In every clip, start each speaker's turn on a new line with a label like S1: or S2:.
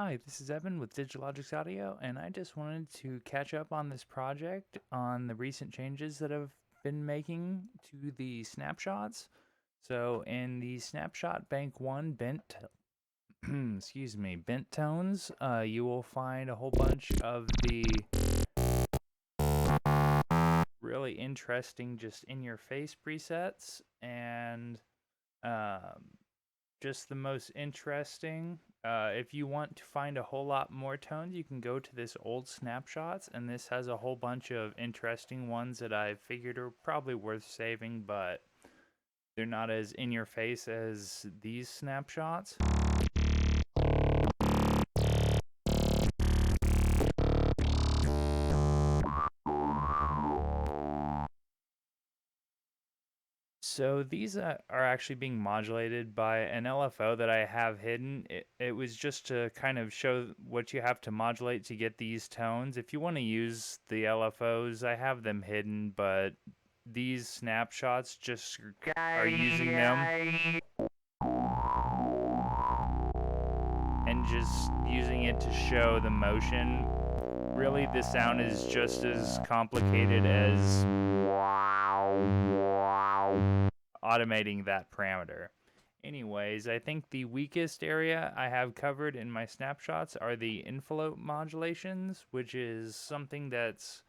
S1: Hi, this is Evan with Digilogix Audio, and I just wanted to catch up on this project on the recent changes that I've been making to the snapshots. So in the snapshot bank 1 bent excuse me, bent tones, you will find a whole bunch of the really interesting just in your face presets and just the most interesting. If you want to find a whole lot more tones, you can go to this old snapshots, and this has a whole bunch of interesting ones that I figured are probably worth saving, but they're not as in your face as these snapshots. So these are actually being modulated by an LFO that I have hidden. It was just to kind of show what you have to modulate to get these tones. If you want to use the LFOs, I have them hidden, but these snapshots just are using them and just using it to show the motion. Really, the sound is just as complicated as automating that parameter. Anyways, I think the weakest area I have covered in my snapshots are the envelope modulations, which is something that's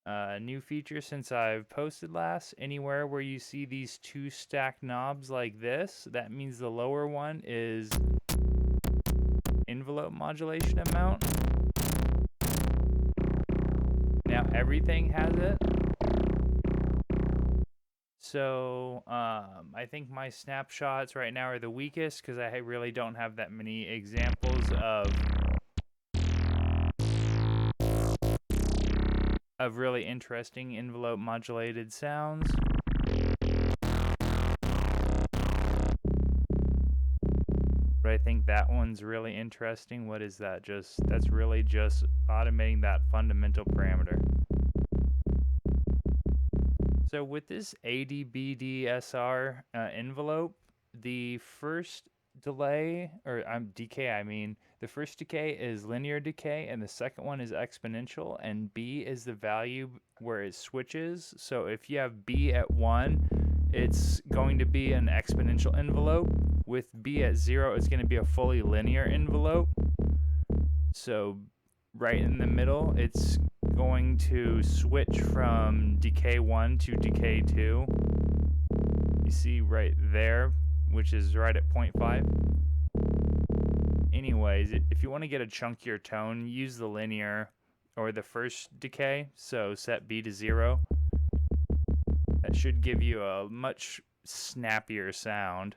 S1: a new feature since I've posted last. Anywhere where you see these two stacked knobs like this, that means the lower one is envelope modulation amount. Now everything has it. So I think my snapshots right now are the weakest because I really don't have that many examples of really interesting envelope modulated sounds. But I think that one's really interesting. What is that? That's really just automating that fundamental parameter. So with this ADBDSR envelope, the first delay, or decay, I mean, the first decay is linear decay, and the second one is exponential, and B is the value where it switches. So if you have B at 1, it's going to be an exponential envelope. With B at 0, it's going to be a fully linear envelope. So right in the middle, it's going to switch from decay 1 to decay 2. You see right there, which is right at 0.5. Anyways, if you want to get a chunkier tone, use the linear or the first decay, so set B to 0. That should give you a much snappier sound.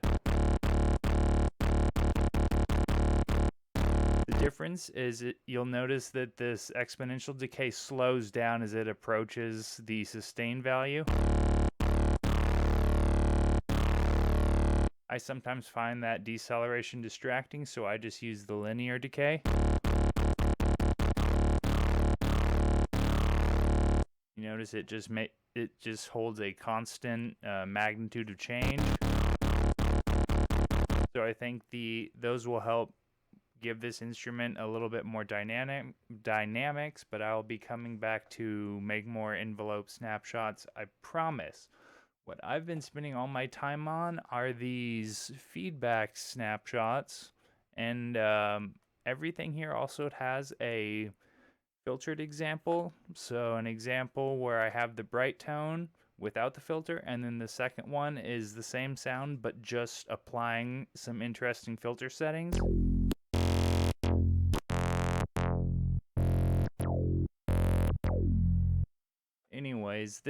S1: The difference is you'll notice that this exponential decay slows down as it approaches the sustain value. I sometimes find that deceleration distracting, so I just use the linear decay. You notice it just holds a constant magnitude of change. So I think those will help give this instrument a little bit more dynamics, but I'll be coming back to make more envelope snapshots, I promise. What I've been spending all my time on are these feedback snapshots, and everything here also has a filtered example. So an example where I have the bright tone without the filter, and then the second one is the same sound but just applying some interesting filter settings. Anyways,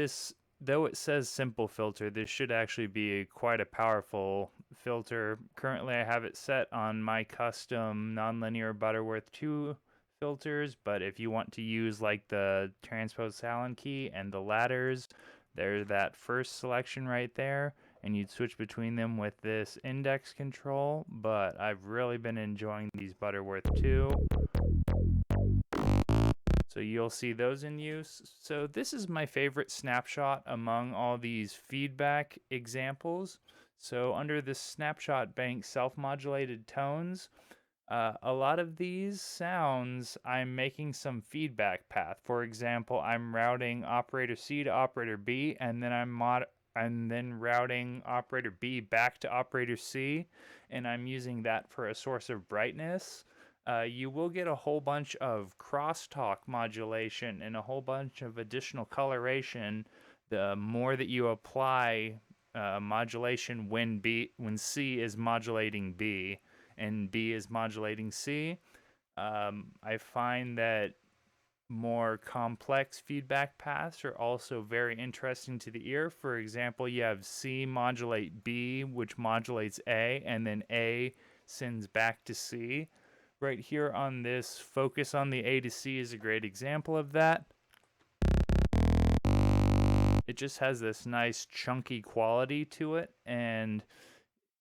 S1: though it says simple filter, this should actually be quite a powerful filter. Currently I have it set on my custom nonlinear Butterworth 2 filters, but if you want to use like the transpose Allen key and the ladders, there's that first selection right there, and you'd switch between them with this index control, but I've really been enjoying these Butterworth 2. So you'll see those in use. So this is my favorite snapshot among all these feedback examples. So under the snapshot bank self-modulated tones, A lot of these sounds, I'm making some feedback path. For example, I'm routing operator C to operator B, and then and then routing operator B back to operator C, and I'm using that for a source of brightness. You will get a whole bunch of crosstalk modulation and a whole bunch of additional coloration the more that you apply modulation when C is modulating B and B is modulating C. I find that more complex feedback paths are also very interesting to the ear. For example, you have C modulate B, which modulates A, and then A sends back to C. Right here on this, focus on the A to C is a great example of that. It just has this nice chunky quality to it, and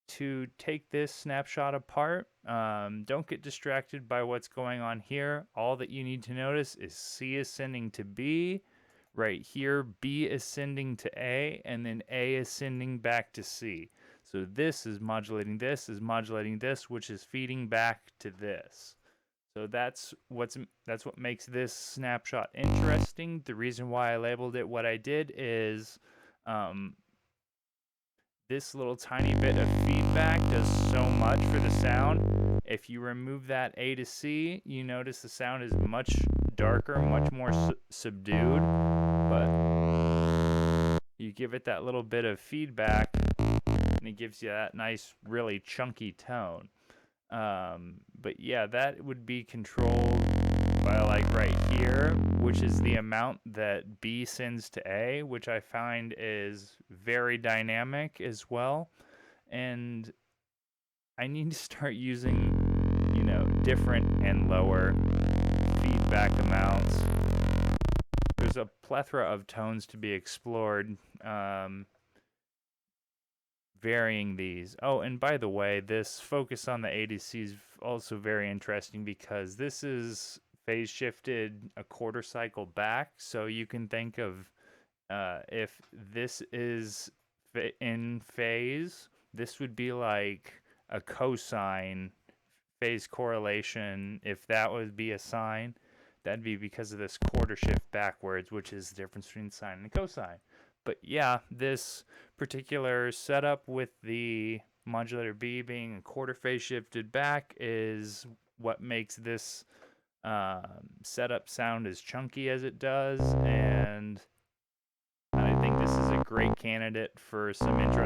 S1: to take this snapshot apart, don't get distracted by what's going on here. All that you need to notice is C is sending to B. Right here, B is sending to A, and then A is sending back to C. So this is modulating this, which is feeding back to this. So that's what makes this snapshot interesting. The reason why I labeled it what I did is this little tiny bit of feedback does so much for the sound. If you remove that A to C, you notice the sound is much darker, much more subdued, but you give it that little bit of feedback and it gives you that nice, really chunky tone. But yeah, that would be controlled by like right here, which is the amount that B sends to A, which I find is very dynamic as well. And I need to start using, different and lower feedback amounts. There's a plethora of tones to be explored. Varying these. Oh, and by the way, this focus on the ADC is also very interesting because this is phase shifted a quarter cycle back. So you can think of if this is in phase, this would be like a cosine phase correlation. If that would be a sine, that'd be because of this quarter shift backwards, which is the difference between sine and cosine. But yeah, this particular setup with the modulator B being a quarter phase shifted back is what makes this setup sound as chunky as it does, and I think this is a great candidate for some interest.